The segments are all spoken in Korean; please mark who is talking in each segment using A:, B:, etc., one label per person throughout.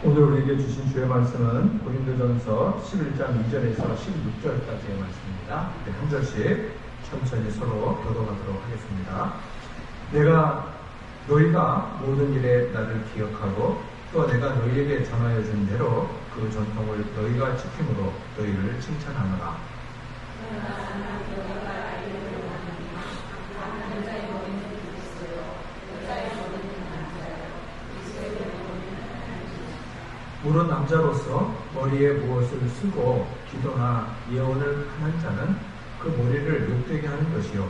A: 오늘 우리에게 주신 주의 말씀은 고린도전서 11장 2절에서 16절까지의 말씀입니다. 한 절씩 천천히 서로 교도하도록 하겠습니다. 내가 너희가 모든 일에 나를 기억하고 또 내가 너희에게 전하여 준 대로 그 전통을 너희가 지킴으로 너희를 칭찬하노라. 물은 남자로서 머리에 무엇을 쓰고 기도나 예언을 하는 자는 그 머리를 욕되게 하는 것이요.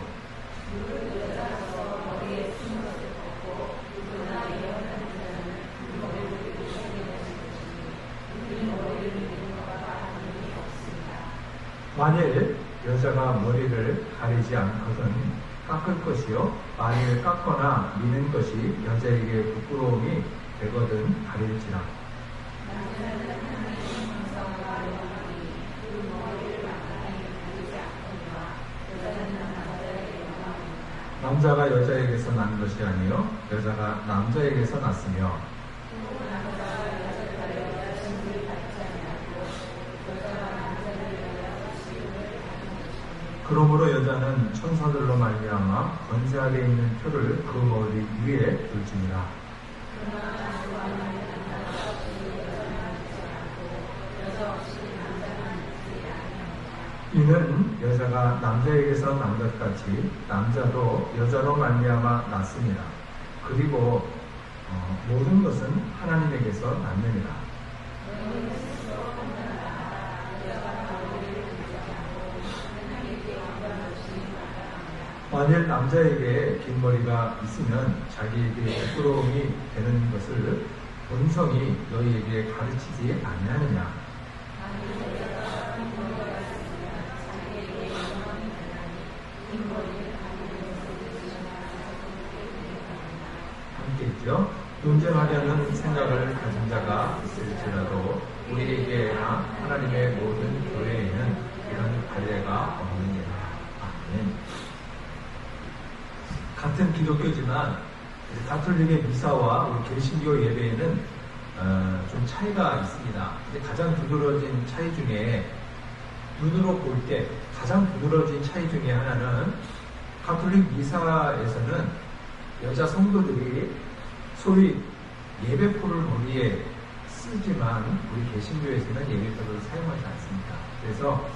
A: 만일 여자가 머리를 가리지 않거든 깎을 것이요. 만일 깎거나 미는 것이 여자에게 부끄러움이 되거든 가릴지라. 남자가 여자에게서 난 것이 아니요 여자가 남자에게서 났으며 그러므로 여자는 천사들로 말미암아 권세 아래 있는 표를 그 머리 위에 둘지니라. 이는 여자가 남자에게서 난 것 같이 남자도 여자로 말미암아 났습니다. 그리고 모든 것은 하나님에게서 났느니라. 만일 남자에게 긴 머리가 있으면 자기에게 부끄러움이 되는 것을 본성이 너희에게 가르치지 아니하느냐. 함께 있죠. 논쟁하려는 생각을 가진 자가 있을지라도 우리에게나 하나님의 모든 교회에는 이런 관례가 없느니라. 아멘. 같은 기독교지만 가톨릭의 미사와 우리 개신교 예배에는 좀 차이가 있습니다. 근데 가장 두드러진 차이 중에 눈으로 볼 때 가장 두드러진 차이 중에 하나는 가톨릭 미사에서는 여자 성도들이 소위 예배포를 머리에 쓰지만 우리 개신교에서는 예배포를 사용하지 않습니다. 그래서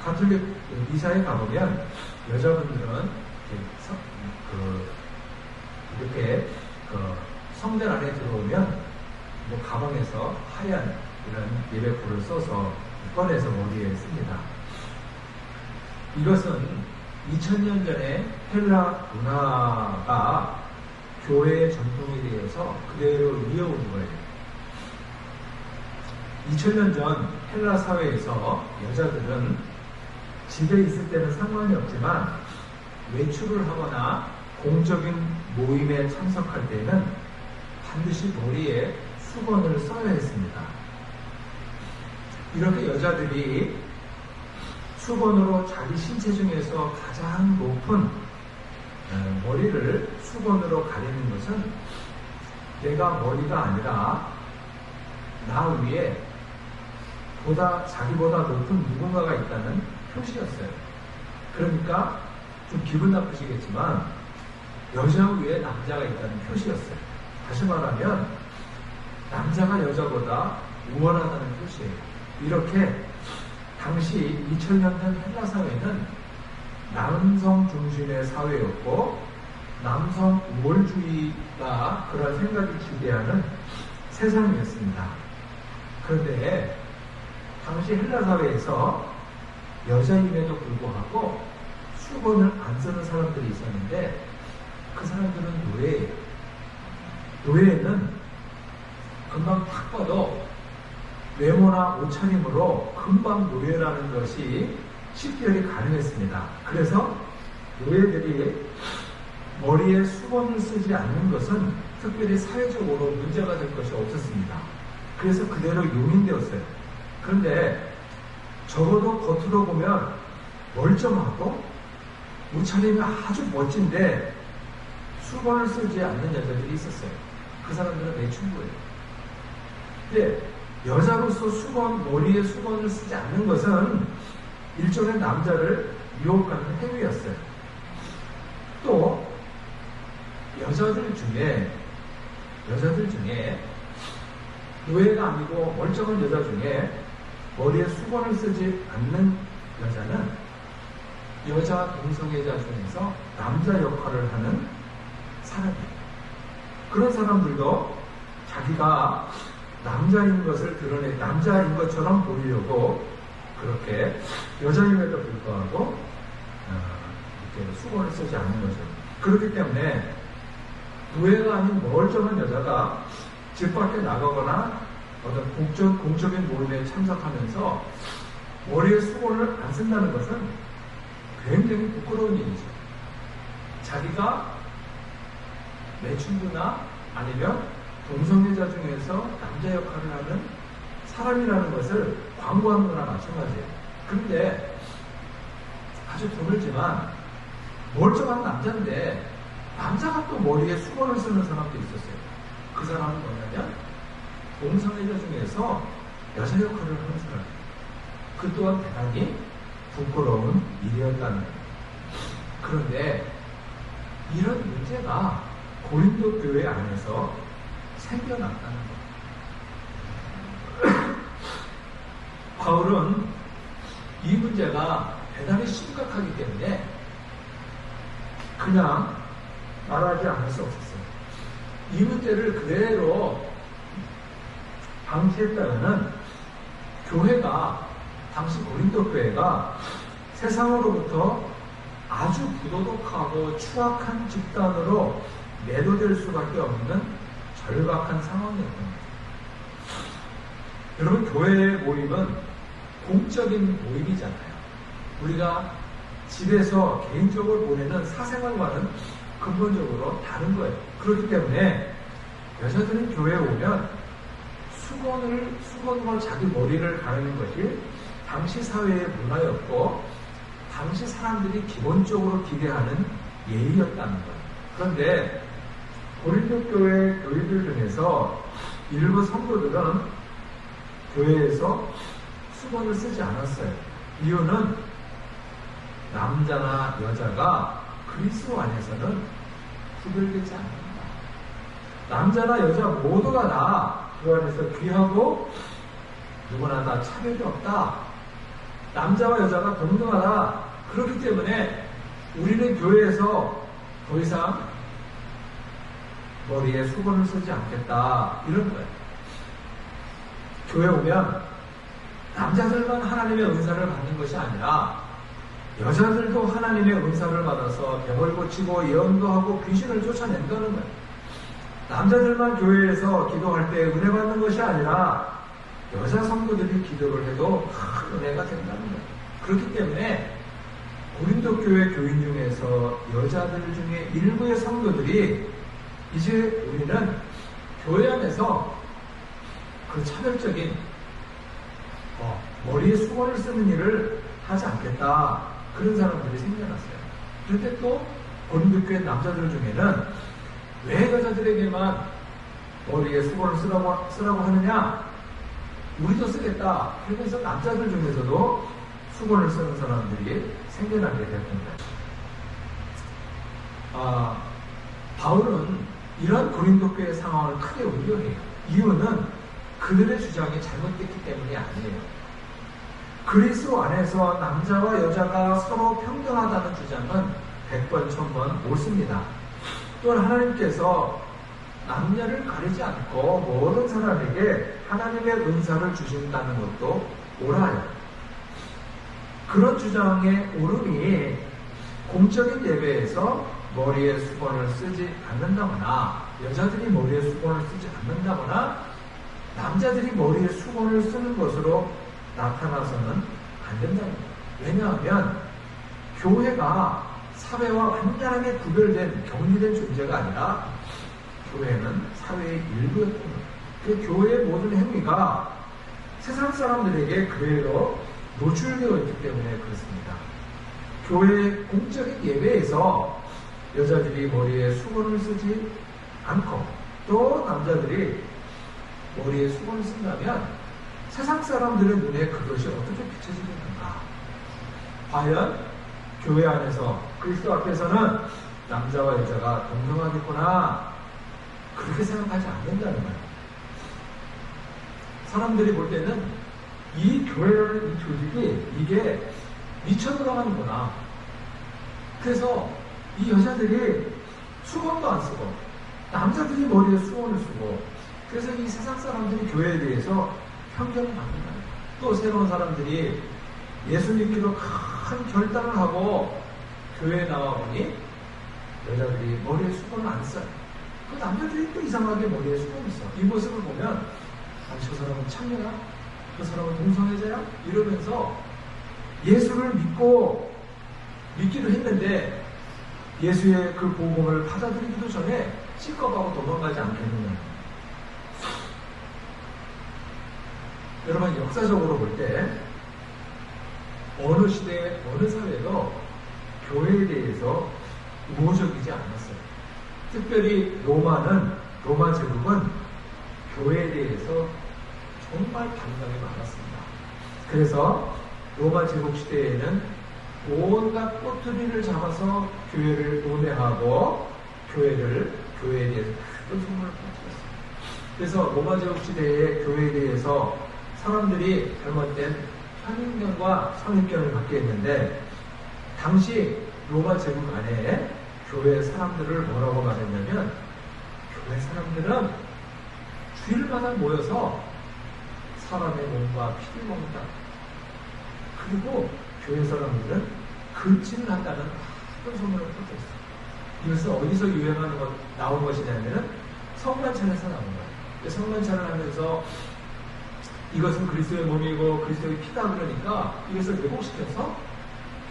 A: 가톨릭 미사에 가보면 여자분들은 이렇게 성전 안에 들어오면 뭐 가방에서 하얀 이런 예배포를 써서 꺼내서 머리에 씁니다. 이것은 2000년 전에 헬라 문화가 교회의 전통이 되어서 그대로 이어온 거예요. 2000년 전 헬라 사회에서 여자들은 집에 있을 때는 상관이 없지만 외출을 하거나 공적인 모임에 참석할 때는 반드시 머리에 수건을 써야 했습니다. 이렇게 여자들이 수건으로 자기 신체 중에서 가장 높은 머리를 수건으로 가리는 것은 내가 머리가 아니라 나 위에 자기보다 높은 누군가가 있다는 표시였어요. 그러니까 좀 기분 나쁘시겠지만 여자 위에 남자가 있다는 표시였어요. 다시 말하면 남자가 여자보다 우월하다는 표시예요. 이렇게 당시 2000년 전 헬라 사회는 남성 중심의 사회였고 남성 우월주의가 그런 생각이 지배하는 세상이었습니다. 그런데 당시 헬라 사회에서 여자임에도 불구하고 수건을 안 쓰는 사람들이 있었는데 그 사람들은 노예예요. 노예는 금방 딱 봐도 외모나 옷차림으로 금방 노예라는 것이 식별이 가능했습니다. 그래서 노예들이 머리에 수건을 쓰지 않는 것은 특별히 사회적으로 문제가 될 것이 없었습니다. 그래서 그대로 용인되었어요. 그런데 적어도 겉으로 보면 멀쩡하고 옷차림이 아주 멋진데 수건을 쓰지 않는 여자들이 있었어요. 그 사람들은 매춘부예요. 근데 여자로서 머리에 수건을 쓰지 않는 것은 일종의 남자를 유혹하는 행위였어요. 또 여자들 중에 노예가 아니고 멀쩡한 여자 중에 머리에 수건을 쓰지 않는 여자는 여자 동성애자 중에서 남자 역할을 하는 사람이에요. 그런 사람들도 자기가 남자인 것을 남자인 것처럼 보이려고 그렇게 여자임에도 불구하고 이렇게 수건을 쓰지 않는 거죠. 그렇기 때문에 노예가 아닌 멀쩡한 여자가 집 밖에 나가거나 어떤 공적인 모임에 참석하면서 머리에 수건을 안 쓴다는 것은 굉장히 부끄러운 일이죠. 자기가 매춘부나 아니면 동성애자 중에서 남자 역할을 하는 사람이라는 것을 광고하는 거나 마찬가지예요. 그런데 아주 드물지만 멀쩡한 남자인데 남자가 또 머리에 수건을 쓰는 사람도 있었어요. 그 사람은 뭐냐면 동성애자 중에서 여자 역할을 하는 사람. 그 또한 대단히 부끄러운 일이었다는 거예요. 그런데 이런 문제가 고린도 교회 안에서 생겨났다는 거예요. 바울은 이 문제가 대단히 심각하기 때문에 그냥 말하지 않을 수 없었어요. 이 문제를 그대로 방치했다면 교회가, 당시 고린도 교회가 세상으로부터 아주 부도덕하고 추악한 집단으로 매도될 수밖에 없는 절박한 상황이었던 거죠. 여러분, 교회의 모임은 공적인 모임이잖아요. 우리가 집에서 개인적으로 보내는 사생활과는 근본적으로 다른 거예요. 그렇기 때문에 여자들은 교회에 오면 수건으로 자기 머리를 가르는 것이 당시 사회의 문화였고 당시 사람들이 기본적으로 기대하는 예의였다는 거예요. 그런데 고린도 교회 교인들 중에서 일부 성도들은 교회에서 수건을 쓰지 않았어요. 이유는 남자나 여자가 그리스도 안에서는 구별되지 않는다. 남자나 여자 모두가 다 그 안에서 귀하고 누구나 다 차별이 없다. 남자와 여자가 동등하다. 그렇기 때문에 우리는 교회에서 더 이상 머리에 수건을 쓰지 않겠다. 이런 거예요. 교회 오면 남자들만 하나님의 은사를 받는 것이 아니라 여자들도 하나님의 은사를 받아서 병을 고치고 예언도 하고 귀신을 쫓아낸다는 거예요. 남자들만 교회에서 기도할 때 은혜 받는 것이 아니라 여자 성도들이 기도를 해도 큰 은혜가 된다는 거예요. 그렇기 때문에 고린도 교회 교인 중에서 여자들 중에 일부의 성도들이 이제 우리는 교회 안에서 그 차별적인 머리에 수건을 쓰는 일을 하지 않겠다. 그런 사람들이 생겨났어요. 그런데 또 고린도 교회 남자들 중에는 왜 여자들에게만 머리에 수건을 쓰라고 하느냐? 우리도 쓰겠다. 그래서 남자들 중에서도 수건을 쓰는 사람들이 생겨나게 됐습니다. 바울은 이런 고린도 교회 상황을 크게 우려해요. 이유는 그들의 주장이 잘못됐기 때문이 아니에요. 그리스도 안에서 남자와 여자가 서로 평등하다는 주장은 100번, 1000번 옳습니다. 또한 하나님께서 남녀를 가리지 않고 모든 사람에게 하나님의 은사를 주신다는 것도 옳아요. 그런 주장의 옳음이 공적인 예배에서 머리에 수건을 쓰지 않는다거나 여자들이 머리에 수건을 쓰지 않는다거나 남자들이 머리에 수건을 쓰는 것으로 나타나서는 안 된다는 거예요. 왜냐하면 교회가 사회와 완전하게 구별된 격리된 존재가 아니라 교회는 사회의 일부였던 거예요. 그 교회의 모든 행위가 세상 사람들에게 그대로 노출되어 있기 때문에 그렇습니다. 교회 공적인 예배에서 여자들이 머리에 수건을 쓰지 않고 또 남자들이 머리에 수건을 쓴다면 세상 사람들의 눈에 그것이 어떻게 비춰지겠는가? 과연 교회 안에서 그리스도 앞에서는 남자와 여자가 동등하겠구나, 그렇게 생각하지 않는다는 거예요. 사람들이 볼 때는 이 교회라는 이 조직이 이게 미쳐 들어가는구나. 그래서 이 여자들이 수건도 안 쓰고 남자들이 머리에 수건을 쓰고, 그래서 이 세상 사람들이 교회에 대해서 편견을 갖는 거예요. 또 새로운 사람들이 예수 믿기로 큰 결단을 하고 교회에 나와 보니 여자들이 머리에 수건을 안 써요. 그 남자들이 또 이상하게 머리에 수건을 써. 이 모습을 보면, 아, 저 사람은 참여야? 그 사람은 동성애자야? 이러면서 예수를 믿기도 했는데 예수의 그 복음을 받아들이기도 전에 씻어가고 도망가지 않겠느냐. 여러분, 역사적으로 볼 때 어느 시대, 어느 사회도 교회에 대해서 우호적이지 않았어요. 특별히 로마 제국은 교회에 대해서 정말 반감이 많았습니다. 그래서 로마 제국 시대에는 온갖 꼬투리를 잡아서 교회를 논외하고 교회에 대해서 큰 소문을 퍼뜨렸어요. 그래서 로마 제국 시대의 교회에 대해서 사람들이 잘못된 편견과 선입견을 갖게 했는데, 당시 로마 제국 안에 교회 사람들을 뭐라고 말했냐면, 교회 사람들은 주일마다 모여서 사람의 몸과 피를 먹는다. 그리고 교회 사람들은 금식을 한다는 큰 소문을 퍼뜨렸어요. 이것은 어디서 나온 것이냐면은 성만찬에서 나온 거예요. 성만찬을 하면서 이것은 그리스도의 몸이고 그리스도의 피다 그러니까 이것을 왜곡시켜서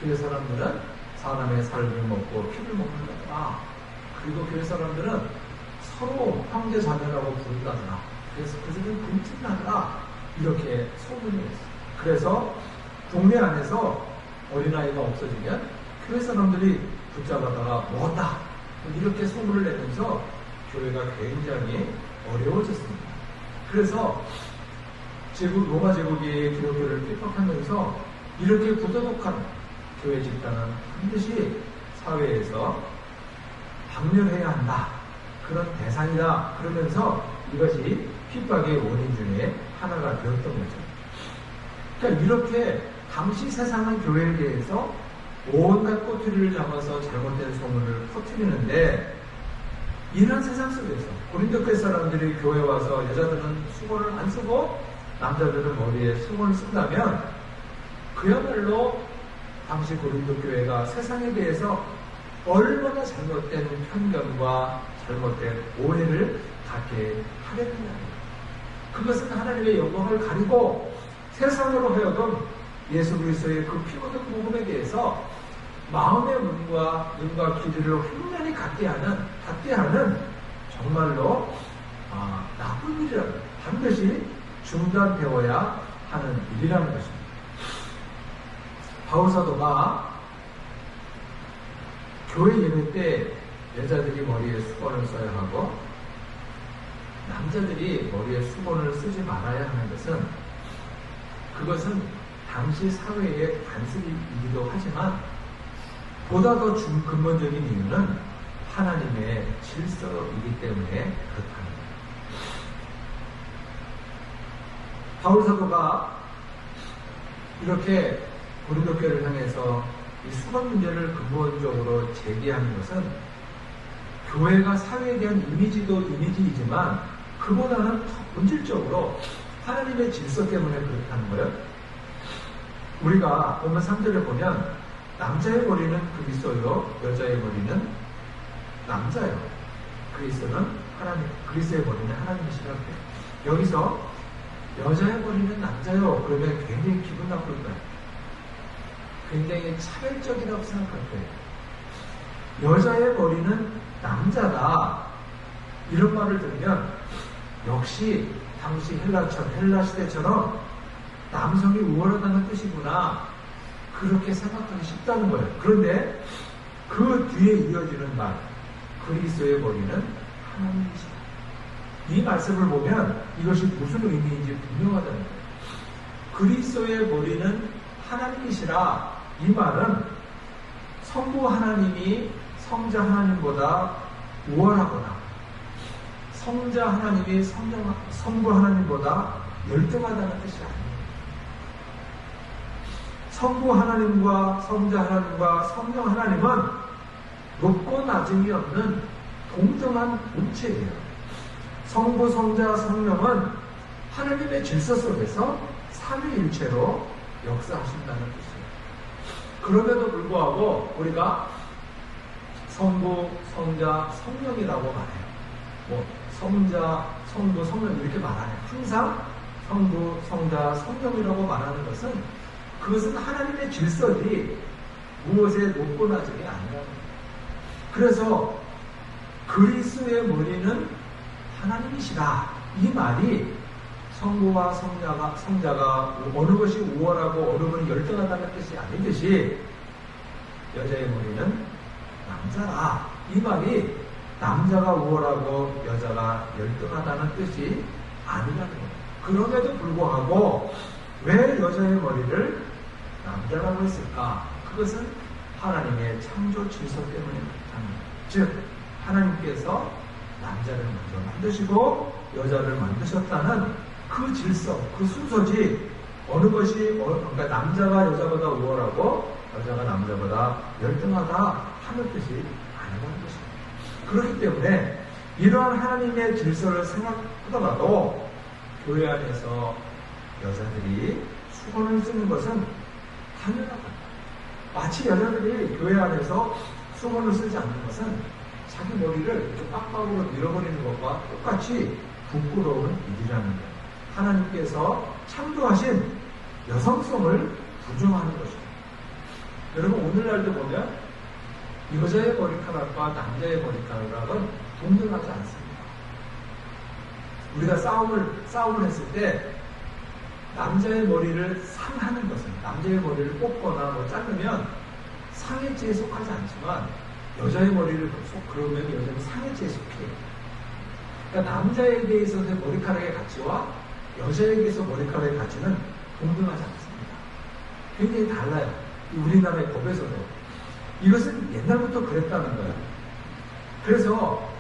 A: 교회 사람들은 사람의 살을 먹고 피를 먹는 거다. 그리고 교회 사람들은 서로 형제 자매라고 부른다더라. 그래서 그들은 금식하더라. 이렇게 소문이 났어요. 그래서 동네 안에서 어린아이가 없어지면 교회 사람들이 붙잡아다가 먹었다. 이렇게 소문을 내면서 교회가 굉장히 어려워졌습니다. 그래서 로마 제국이 기독교를 핍박하면서 이렇게 부도덕한 교회 집단은 반드시 사회에서 박멸해야 한다. 그런 대상이다. 그러면서 이것이 핍박의 원인 중에 하나가 되었던 거죠. 그러니까 이렇게 당시 세상은 교회에 대해서 온갖 꼬투리를 잡아서 잘못된 소문을 퍼뜨리는데, 이런 세상 속에서 고린도 교회 사람들이 교회 와서 여자들은 수건을 안 쓰고 남자들은 머리에 수건을 쓴다면, 그야말로 당시 고린도 교회가 세상에 대해서 얼마나 잘못된 편견과 잘못된 오해를 갖게 하겠느냐. 그것은 하나님의 영광을 가리고 세상으로 하여금 예수 그리스도의 그 피 묻은 복음에 대해서 마음의 눈과 귀를 훈련히 갖게 하는 정말로 나쁜 일이라는, 반드시 중단되어야 하는 일이라는 것입니다. 바울 사도가 교회 예배 때 여자들이 머리에 수건을 써야 하고 남자들이 머리에 수건을 쓰지 말아야 하는 것은, 그것은 당시 사회의 단순이기도 하지만 보다 더 근본적인 이유는 하나님의 질서이기 때문에 그렇다는 거예요. 바울 사도가 이렇게 고린도 교회를 향해서 이 수건 문제를 근본적으로 제기하는 것은, 교회가 사회에 대한 이미지도 이미지이지만 그보다는 더 본질적으로 하나님의 질서 때문에 그렇다는 거예요. 우리가 보면 3절에 보면 남자의 머리는 그리스도요, 여자의 머리는 남자요. 그리스도의 머리는 하나님이시라고 해요. 여기서 여자의 머리는 남자요 그러면 굉장히 기분 나쁠 거예요. 굉장히 차별적이라고 생각할 거예요. 여자의 머리는 남자다, 이런 말을 들으면 역시 당시 헬라 시대처럼 남성이 우월하다는 뜻이구나, 그렇게 생각하기 쉽다는 거예요. 그런데 그 뒤에 이어지는 말, 그리스도의 머리는 하나님이시다. 이 말씀을 보면 이것이 무슨 의미인지 분명하다는 거예요. 그리스도의 머리는 하나님이시라. 이 말은 성부 하나님이 성자 하나님보다 우월하거나 성자 하나님이 성부 하나님보다 열등하다는 뜻이 아니에요. 성부 하나님과 성자 하나님과 성령 하나님은 높고 낮음이 없는 동등한 본체예요. 성부, 성자, 성령은 하나님의 질서 속에서 삼위일체로 역사하신다는 뜻이에요. 그럼에도 불구하고 우리가 성부, 성자, 성령이라고 말해요. 뭐 성자, 성부, 성령 이렇게 말하네요. 항상 성부, 성자, 성령이라고 말하는 것은 그것은 하나님의 질서지 무엇에 높고 낮음이 아니라는 거예요. 그래서 그리스도의 머리는 하나님이시라. 이 말이 성부와 성자가 어느 것이 우월하고 어느 것이 열등하다는 뜻이 아니듯이 여자의 머리는 남자라. 이 말이 남자가 우월하고 여자가 열등하다는 뜻이 아니라는 거예요. 그럼에도 불구하고 왜 여자의 머리를 남자라고 했을까? 그것은 하나님의 창조 질서 때문입니다. 즉 하나님께서 남자를 먼저 만드시고 여자를 만드셨다는 그 질서, 그 순서지 어느 것이 그러니까 남자가 여자보다 우월하고 여자가 남자보다 열등하다 하는 뜻이 아니라는 것입니다. 그렇기 때문에 이러한 하나님의 질서를 생각하더라도 교회 안에서 여자들이 수건을 쓰는 것은 당연하다. 마치 여자들이 교회 안에서 수건을 쓰지 않는 것은 자기 머리를 이렇게 빡빡으로 밀어버리는 것과 똑같이 부끄러운 일이라는 거예요. 하나님께서 창조하신 여성성을 부정하는 것입니다. 여러분 오늘날도 보면 여자의 머리카락과 남자의 머리카락은 동등하지 않습니다. 우리가 싸움을 했을 때 남자의 머리를 상하는 것은 남자의 머리를 뽑거나 뭐 자르면 상해죄에 속하지 않지만 여자의 머리를 그러면 여자는 상해죄에 속해요. 그러니까 남자에게 있어서의 머리카락의 가치와 여자에게 있어 머리카락의 가치는 동등하지 않습니다. 굉장히 달라요. 우리나라의 법에서도. 이것은 옛날부터 그랬다는 거예요. 그래서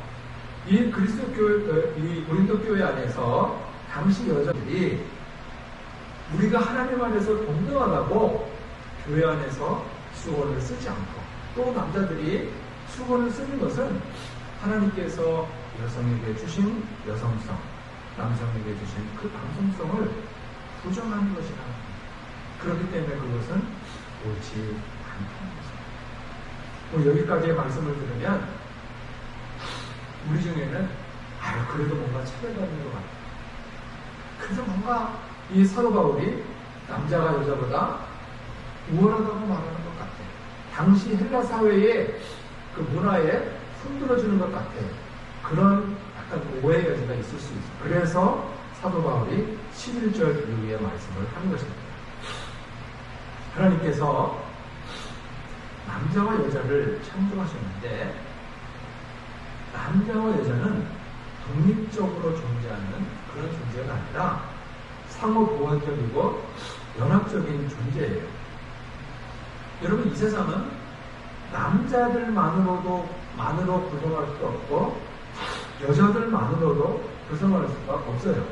A: 이 그리스도 교회, 이 고린도 교회 안에서 당시 여자들이 우리가 하나님 안에서 동등하다고 교회 안에서 수건을 쓰지 않고 또 남자들이 수건을 쓰는 것은 하나님께서 여성에게 주신 여성성, 남성에게 주신 그 남성성을 부정하는 것이라. 그렇기 때문에 그것은 옳지 않다는 것입니다. 여기까지의 말씀을 들으면 우리 중에는 그래도 뭔가 차별받는 것 같아요. 그래서 뭔가 이 사도 바울이 남자가 여자보다 우월하다고 말하는 것 같아요. 당시 헬라 사회의 그 문화에 흔들어주는 것 같아요. 그런 약간 오해의 여지가 있을 수 있어요. 그래서 사도 바울이 11절 이후의 말씀을 하는 것입니다. 하나님께서 남자와 여자를 창조하셨는데 남자와 여자는 독립적으로 존재하는 그런 존재가 아니라 상호 보완적이고 연합적인 존재예요. 여러분 이 세상은 남자들만으로 구성할 수 없고 여자들만으로도 구성할 수가 없어요.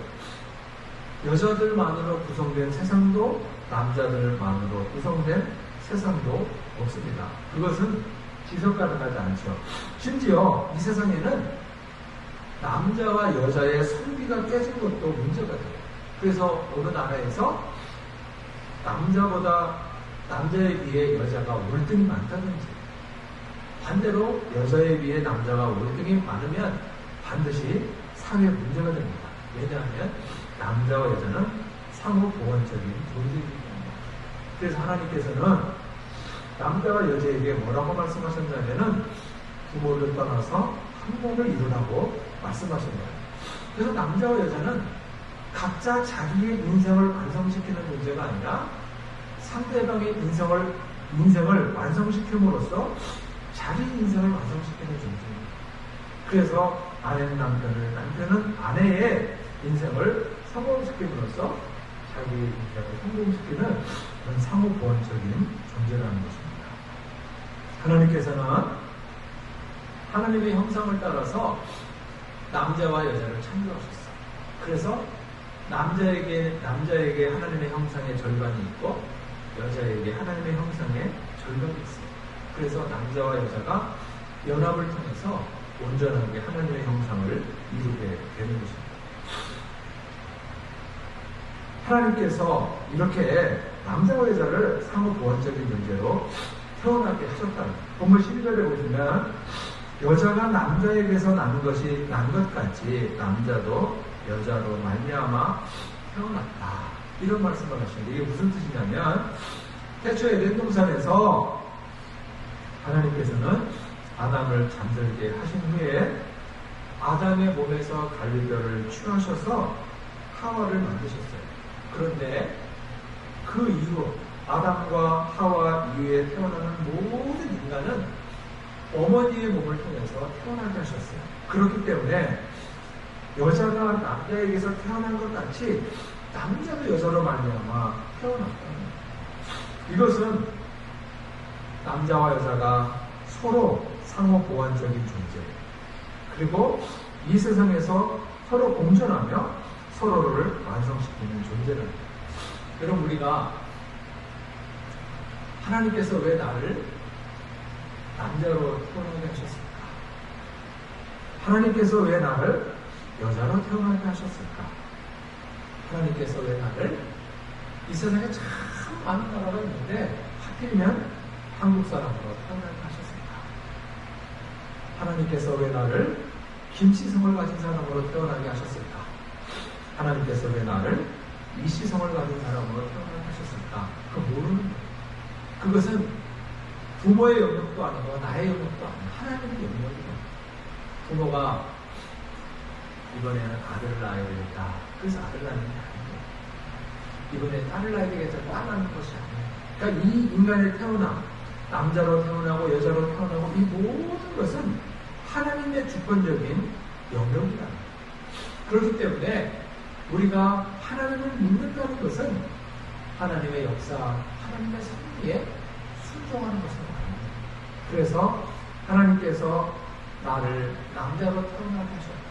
A: 여자들만으로 구성된 세상도 남자들만으로 구성된 세상도 없습니다. 그것은 지속 가능하지 않죠. 심지어 이 세상에는 남자와 여자의 성비가 깨진 것도 문제가 돼요. 그래서 어느 나라에서 남자에 비해 여자가 월등히 많다든지 반대로 여자에 비해 남자가 월등히 많으면 반드시 사회 문제가 됩니다. 왜냐하면 남자와 여자는 상호 보완적인 존재이기 때문에. 그래서 하나님께서는 남자와 여자에게 뭐라고 말씀하셨냐면은 부모를 떠나서 한 몸을 이루라고 말씀하신 거예요. 그래서 남자와 여자는 각자 자기의 인생을 완성시키는 문제가 아니라 상대방의 인생을 완성시킴으로써 자기 인생을 완성시키는 존재입니다. 그래서 아내는 남편을, 남편은 아내의 인생을 성공시킴으로써 자기 인생을 성공시키는 그런 상호보완적인 존재라는 것입니다. 하나님께서는 하나님의 형상을 따라서 남자와 여자를 창조하셨어요. 그래서 남자에게 하나님의 형상의 절반이 있고 여자에게 하나님의 형상의 절반이 있어요. 그래서 남자와 여자가 연합을 통해서 온전하게 하나님의 형상을 이루게 되는 것입니다. 하나님께서 이렇게 남자와 여자를 상호보완적인 존재로 태어나게 하셨다. 본문 12절에 보시면 여자가 남자에게서 난 것 같이 남자도 여자로 말미암아 태어났다. 이런 말씀을 하시는데 이게 무슨 뜻이냐면 태초 에덴 동산에서 하나님께서는 아담을 잠들게 하신 후에 아담의 몸에서 갈비뼈를 취하셔서 하와를 만드셨어요. 그런데 그 이후 아담과 하와 이후에 태어나는 모든 인간은 어머니의 몸을 통해서 태어나게 하셨어요. 그렇기 때문에 여자가 남자에게서 태어난 것 같이 남자도 여자로 말미암아 태어났다. 이것은 남자와 여자가 서로 상호보완적인 존재, 그리고 이 세상에서 서로 공존하며 서로를 완성시키는 존재랍니다. 여러분, 우리가 하나님께서 왜 나를 남자로 태어나게 하셨을까? 하나님께서 왜 나를 여자로 태어나게 하셨을까? 하나님께서 왜 나를 이 세상에 참 많은 나라가 있는데 하필이면 한국 사람으로 태어나게 하셨을까? 하나님께서 왜 나를 김씨성을 가진 사람으로 태어나게 하셨을까? 하나님께서 왜 나를 이씨성을 가진 사람으로 태어나게 하셨을까? 그거 모르는 거예요. 그것은 부모의 영역도 아니고 나의 영역도 아니고 하나님의 영역이에요. 부모가 이번에는 아들을 낳아야 되겠다. 그래서 아들 낳는 게 아니에요. 이번에 딸을 낳아야 되겠다. 딸 낳는 것이 아니에요. 그러니까 이 인간의 태어남, 남자로 태어나고 여자로 태어나고 이 모든 것은 하나님의 주권적인 영역이라는 거예요. 그렇기 때문에 우리가 하나님을 믿는다는 것은 하나님의 역사, 하나님의 섭리에 순종하는 것은 아닙니다. 그래서 하나님께서 나를 남자로 태어나게 하셨다.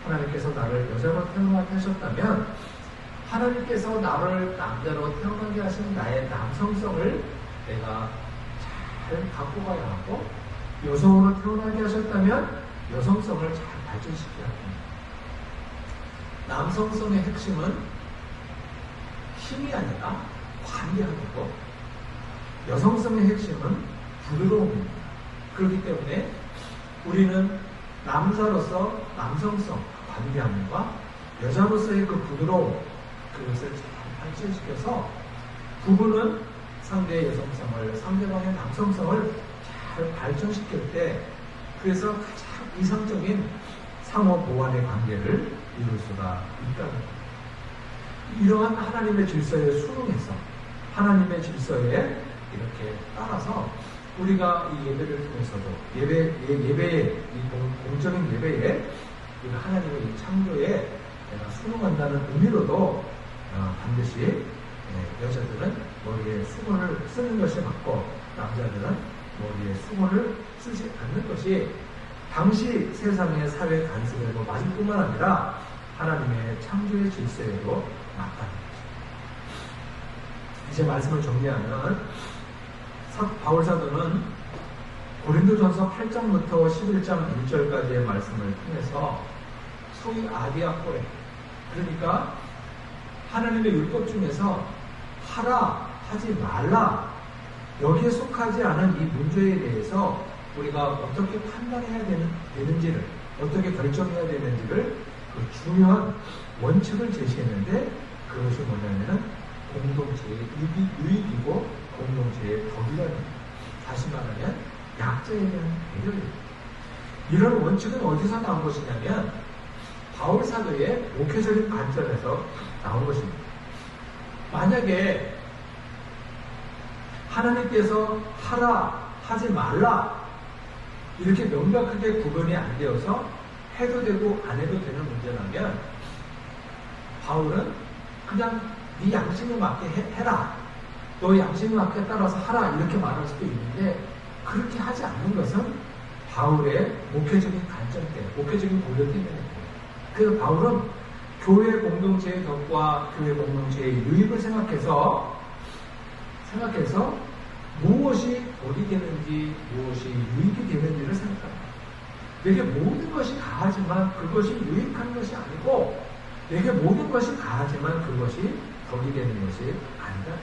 A: 하나님께서 나를 여자로 태어나게 하셨다면 하나님께서 나를 남자로 태어나게 하신 나의 남성성을 내가 잘 갖고 가야 하고, 여성으로 태어나게 하셨다면 여성성을 잘 발전시켜야 합니다. 남성성의 핵심은 힘이 아니라 관대함이고, 여성성의 핵심은 부드러움입니다. 그렇기 때문에 우리는 남자로서 남성성, 관대함과 여자로서의 그 부드러움, 그것을 잘 발전시켜서 부부는 상대의 여성성을, 상대방의 남성성을 잘 발전시킬 때, 그래서 가장 이상적인 상호 보완의 관계를 이룰 수가 있다는 겁니다. 이러한 하나님의 질서에 순응해서, 하나님의 질서에 이렇게 따라서 우리가 이 예배를 통해서도 예배의 이 공적인 예배에 우리가 하나님의 이 창조에 내가 순응한다는 의미로도 반드시 여자들은 머리에 수건을 쓰는 것이 맞고 남자들은 머리에 수건을 쓰지 않는 것이 당시 세상의 사회 관습에도 맞을 뿐만 아니라 하나님의 창조의 질서에도 맞다는 것입니다. 이제 말씀을 정리하면 바울 사도는 고린도전서 8장부터 11장 1절까지의 말씀을 통해서 소위 아디아코레, 그러니까 하나님의 율법 중에서 하라, 하지 말라, 여기에 속하지 않은 이 문제에 대해서 우리가 어떻게 판단해야 되는지를, 어떻게 결정해야 되는지를 그 중요한 원칙을 제시했는데, 그것이 뭐냐면은 공동체의 유익이고 공동체의 덕이라는 겁니다. 다시 말하면 약자에 대한 배려입니다. 이런 원칙은 어디서 나온 것이냐면 바울 사도의 목회적인 관점에서 나온 것입니다. 만약에 하나님께서 하라, 하지 말라 이렇게 명백하게 구분이 안 되어서 해도 되고 안 해도 되는 문제라면 바울은 그냥 네 양심에 맞게 해라. 너 양심에 맞게 따라서 하라. 이렇게 말할 수도 있는데 그렇게 하지 않는 것은 바울의 목회적인 관점 때문에, 목회적인 고려 때문에. 그래서 바울은 교회 공동체의 덕과 교회 공동체의 유익을 생각해서 무엇이 덕이 되는지, 무엇이 유익이 되는지를 생각합니다. 내게 모든 것이 가하지만 그것이 유익한 것이 아니고, 내게 모든 것이 가하지만 그것이 덕이 되는 것이 아니다.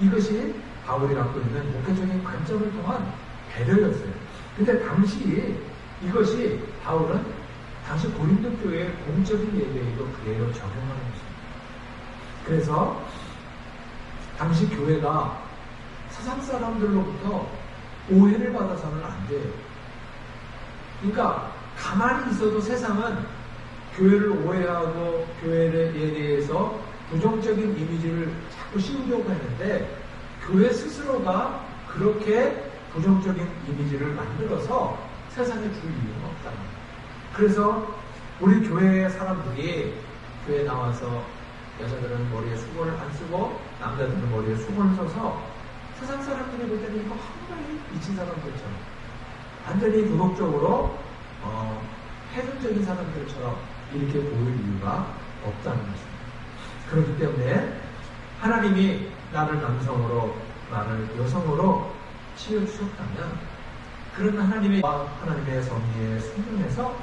A: 이것이 바울이 갖고 있는 목회적인 관점을 통한 배려였어요. 근데 당시 이것이 바울은 당시 고린도 교회의 공적인 예배에도 그대로 적용하는 것입니다. 그래서 당시 교회가 세상 사람들로부터 오해를 받아서는 안 돼요. 그러니까 가만히 있어도 세상은 교회를 오해하고 교회에 대해서 부정적인 이미지를 자꾸 씌우려고 했는데 교회 스스로가 그렇게 부정적인 이미지를 만들어서 세상에 줄 이유가 없다는 거예요. 그래서 우리 교회의 사람들이 교회에 나와서 여자들은 머리에 수건을 안 쓰고 남자들은 머리에 수건을 써서 세상 사람들이 볼 때는 이거 한번에 미친 사람들처럼 완전히 도덕적으로 해준적인 사람들처럼 이렇게 보일 이유가 없다는 것입니다. 그렇기 때문에 하나님이 나를 남성으로 나를 여성으로 지어주셨다면 그런 하나님의 섭리에 순종해서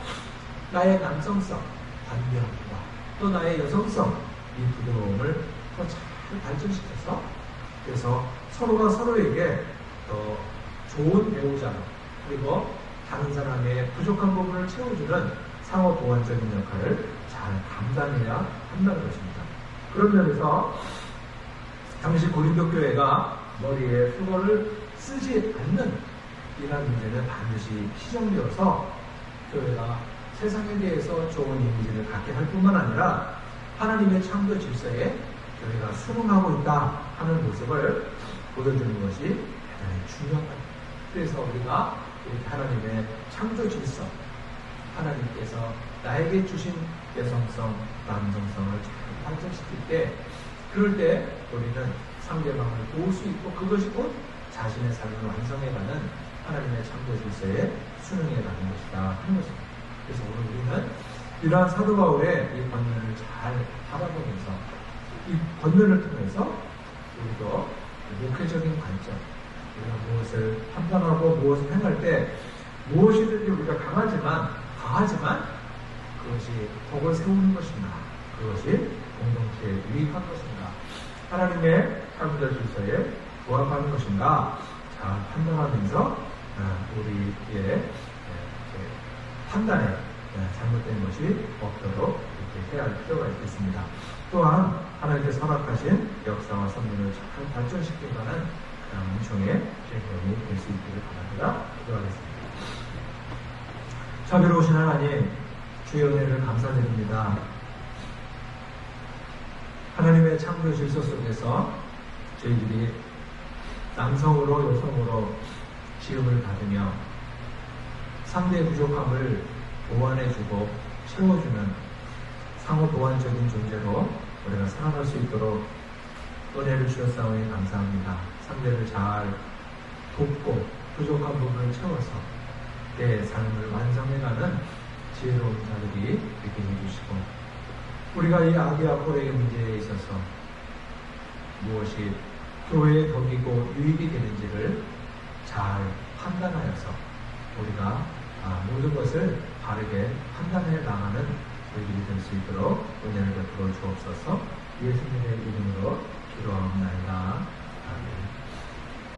A: 나의 남성성, 관대함과 또 나의 여성성, 이 부드러움을 더 잘 발전시켜서 그래서 서로가 서로에게 더 좋은 배우자 그리고 다른 사람의 부족한 부분을 채워주는 상호 보완적인 역할을 잘 감당해야 한다는 것입니다. 그런 면에서 당시 고린도 교회가 머리에 수건을 쓰지 않는 이러한 문제는 반드시 시정되어서 교회가 세상에 대해서 좋은 이미지를 갖게 할 뿐만 아니라 하나님의 창조 질서에 교회가 순응하고 있다 하는 모습을 보여주는 것이 대단히 중요합니다. 그래서 우리가 하나님의 창조 질서, 하나님께서 나에게 주신 여성성, 남성성을 잘 발전시킬 때, 그럴 때 우리는 상대방을 도울 수 있고 그것이 곧 자신의 삶을 완성해가는 하나님의 창조 질서에 순응해가는 것이다 하는 것입니다. 그래서 오늘 우리는 이러한 사도 바울의 이 권면을 잘 바라보면서 이 권면을 통해서 우리도 목회적인 관점, 우리가 무엇을 판단하고 무엇을 행할 때 무엇이든지 우리가 강하지만 그것이 덕을 세우는 것인가, 그것이 공동체에 유익한 것인가, 하나님의 창조 질서에 부합하는 것인가 잘 판단하면서 우리의 판단에 잘못된 것이 없도록 이렇게 해야 할 필요가 있겠습니다. 또한 하나님께서 허락하신 역사와 선물을 잘 발전시켜가는 은총의 실행이 될 수 있기를 바랍니다. 기도하겠습니다. 자비로우신 하나님, 주의 은혜를 감사드립니다. 하나님의 창조 질서 속에서 저희들이 남성으로 여성으로 지음을 받으며 상대의 부족함을 보완해주고 채워주는 상호 보완적인 존재로 우리가 살아갈 수 있도록 은혜를 주셨사오니 감사합니다. 상대를 잘 돕고 부족한 부분을 채워서 내 삶을 완성해가는 지혜로운 자들이 되게 해주시고, 우리가 이 아기와 포레의 문제에 있어서 무엇이 교회의 덕이고 유익이 되는지를 잘 판단하여서 우리가 모든 것을 바르게 판단해 나가는 저희들이 될 수 있도록 은혜를 베풀어 주옵소서. 예수님의 이름으로 기도하옵나이다.